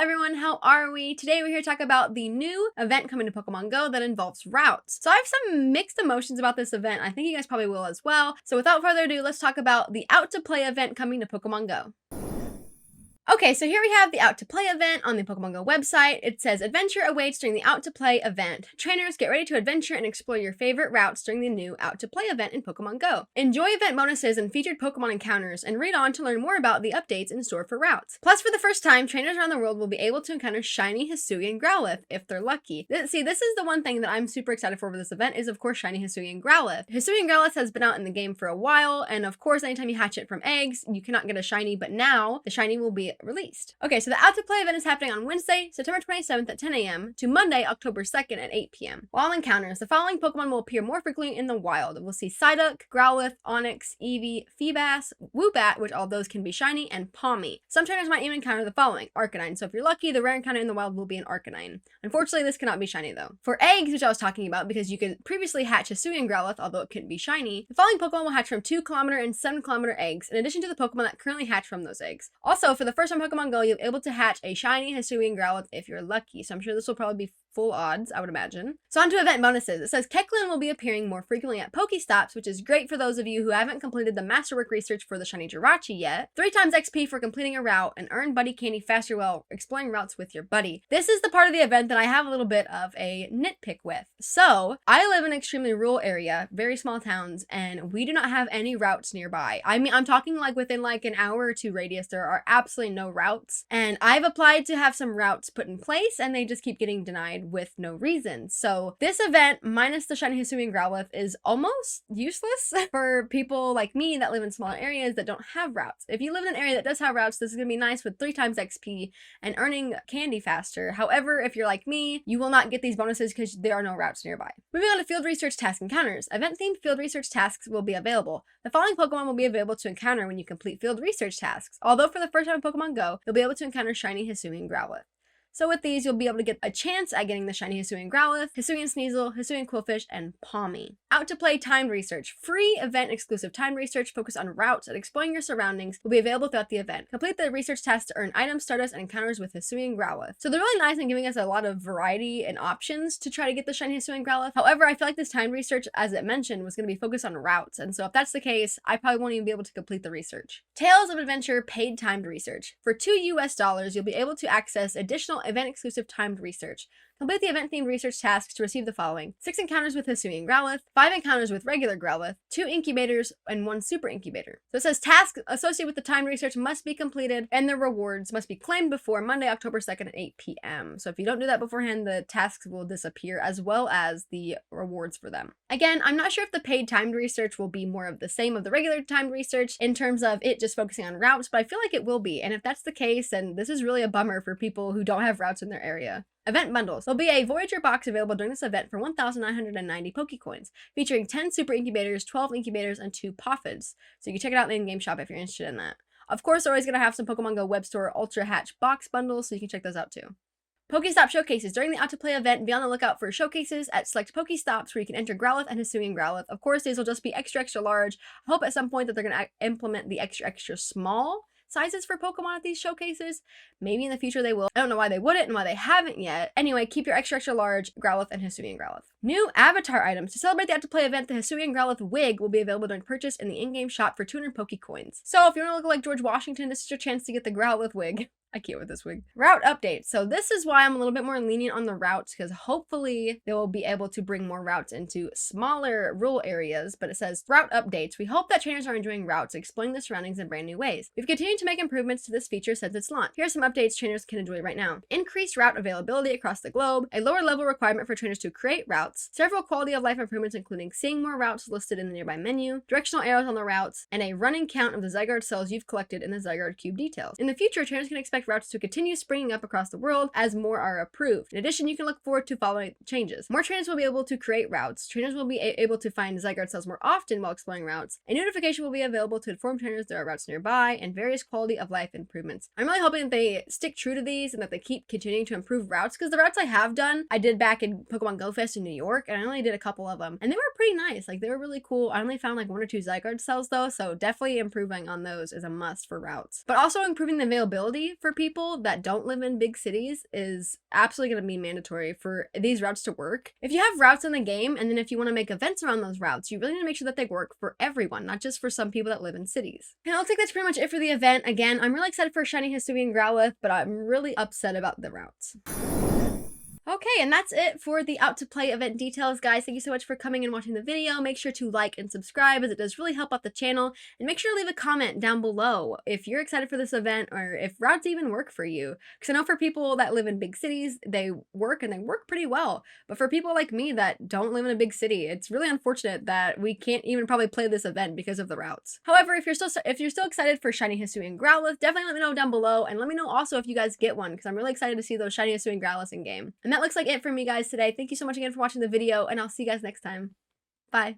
everyone, how are we? Today we're here to talk about the new event coming to Pokemon GO that involves routes. So I have some mixed emotions about this event. I think you guys probably will as well. So without further ado, let's talk about the Out to Play event coming to Pokemon GO. Okay, so here we have the Out to Play event on the Pokemon GO website. It says, adventure awaits during the Out to Play event. Trainers, get ready to adventure and explore your favorite routes during the new Out to Play event in Pokemon GO. Enjoy event bonuses and featured Pokemon encounters, and read on to learn more about the updates in store for routes. Plus, for the first time, trainers around the world will be able to encounter shiny Hisuian and Growlithe if they're lucky. See, this is the one thing that I'm super excited for this event is, of course, shiny Hisuian and Growlithe. Hisuian and Growlithe has been out in the game for a while, and of course, anytime you hatch it from eggs, you cannot get a shiny, but now the shiny will be released. Okay, so the Out to Play event is happening on Wednesday, September 27th at 10 a.m. to Monday, October 2nd at 8 p.m. While encounters, the following Pokemon will appear more frequently in the wild. We'll see Psyduck, Growlithe, Onix, Eevee, Feebas, Woobat, which all those can be shiny, and Palmy. Some trainers might even encounter the following: Arcanine. So if you're lucky, the rare encounter in the wild will be an Arcanine. Unfortunately, this cannot be shiny though. For eggs, which I was talking about because you could previously hatch Hisuian Growlithe, although it couldn't be shiny, the following Pokemon will hatch from 2km and 7km eggs, in addition to the Pokemon that currently hatch from those eggs. Also, for the first time Pokemon GO, you'll be able to hatch a shiny Hisuian Growlithe if you're lucky, so I'm sure this will probably be full odds, I would imagine. So on to event bonuses. It says Kecleon will be appearing more frequently at Pokestops, which is great for those of you who haven't completed the Masterwork research for the shiny Jirachi yet. 3 times XP for completing a route, and earn buddy candy faster while exploring routes with your buddy. This is the part of the event that I have a little bit of a nitpick with. So I live in an extremely rural area, very small towns, and we do not have any routes nearby. I mean, I'm talking like within like an hour or two radius, there are absolutely no routes, and I've applied to have some routes put in place, and they just keep getting denied with no reason. So this event, minus the shiny Hisuian Growlithe, is almost useless for people like me that live in smaller areas that don't have routes. If you live in an area that does have routes, this is going to be nice with 3 times XP and earning candy faster. However, if you're like me, you will not get these bonuses because there are no routes nearby. Moving on to field research task encounters. Event-themed field research tasks will be available. The following Pokemon will be available to encounter when you complete field research tasks. Although for the first time in Pokemon GO, you'll be able to encounter shiny Hisuian Growlithe. So with these, you'll be able to get a chance at getting the shiny Hisuian Growlithe, Hisuian Sneasel, Hisuian Quillfish, and Palmy. Out to Play timed research. Free event-exclusive timed research focused on routes and exploring your surroundings will be available throughout the event. Complete the research task to earn items, stardust, and encounters with Hisuian Growlithe. So they're really nice in giving us a lot of variety and options to try to get the shiny Hisuian Growlithe. However, I feel like this timed research, as it mentioned, was going to be focused on routes, and so if that's the case, I probably won't even be able to complete the research. Tales of Adventure paid timed research. For $2 US, you'll be able to access additional event-exclusive timed research. Complete the event-themed research tasks to receive the following: 6 encounters with Hisuian Growlithe, 5 encounters with regular Growlithe, 2 incubators, and 1 super incubator. So it says tasks associated with the timed research must be completed, and the rewards must be claimed before Monday, October 2nd at 8 p.m. So if you don't do that beforehand, the tasks will disappear, as well as the rewards for them. Again, I'm not sure if the paid timed research will be more of the same of the regular timed research in terms of it just focusing on routes, but I feel like it will be. And if that's the case, then this is really a bummer for people who don't have routes in their area. Event bundles. There'll be a Voyager box available during this event for 1,990 Pokecoins, featuring 10 super incubators, 12 incubators, and 2 Poffids. So you can check it out in the in-game shop if you're interested in that. Of course, they're always going to have some Pokemon GO web store Ultra Hatch box bundles, so you can check those out too. Pokestop showcases. During the Out to Play event, be on the lookout for showcases at select Pokestops where you can enter Growlithe and Hisuian Growlithe. Of course, these will just be extra large. I hope at some point that they're going to implement the extra small sizes for Pokemon at these showcases. Maybe in the future they will. I don't know why they wouldn't and why they haven't yet. Anyway, keep your extra large Growlithe and Hisuian Growlithe. New avatar items. To celebrate the Out to Play event, the Hisuian Growlithe wig will be available during purchase in the in-game shop for 200 Pokecoins. So if you want to look like George Washington, this is your chance to get the Growlithe wig. I can't with this wig. Route updates. So this is why I'm a little bit more lenient on the routes, because hopefully they will be able to bring more routes into smaller rural areas. But it says route updates. We hope that trainers are enjoying routes, exploring the surroundings in brand new ways. We've continued to make improvements to this feature since its launch. Here are some updates trainers can enjoy right now. Increased route availability across the globe, a lower level requirement for trainers to create routes, several quality of life improvements including seeing more routes listed in the nearby menu, directional arrows on the routes, and a running count of the Zygarde cells you've collected in the Zygarde Cube details. In the future, trainers can expect routes to continue springing up across the world as more are approved. In addition, you can look forward to following changes. More trainers will be able to create routes. Trainers will be able to find Zygarde cells more often while exploring routes. A notification will be available to inform trainers there are routes nearby, and various quality of life improvements. I'm really hoping that they stick true to these and that they keep continuing to improve routes, because the routes I have done, I did back in Pokemon Go Fest in New York, and I only did a couple of them, and they were pretty nice. Like, they were really cool. I only found like 1 or 2 Zygarde cells though, so definitely improving on those is a must for routes. But also improving the availability for people that don't live in big cities is absolutely going to be mandatory for these routes to work. If you have routes in the game, and then if you want to make events around those routes, you really need to make sure that they work for everyone, not just for some people that live in cities. And it looks like that's pretty much it for the event. Again, I'm really excited for Shiny Hisuian Growlithe, but I'm really upset about the routes. Okay, and that's it for the Out to Play event details, guys. Thank you so much for coming and watching the video. Make sure to like and subscribe, as it does really help out the channel. And make sure to leave a comment down below if you're excited for this event or if routes even work for you. Because I know for people that live in big cities, they work and they work pretty well. But for people like me that don't live in a big city, it's really unfortunate that we can't even probably play this event because of the routes. However, if you're still excited for Shiny Hisuian Growlithe, definitely let me know down below. And let me know also if you guys get one, because I'm really excited to see those Shiny Hisuian Growlithes in game. And that looks like it for me, guys, today. Thank you so much again for watching the video, and I'll see you guys next time. Bye.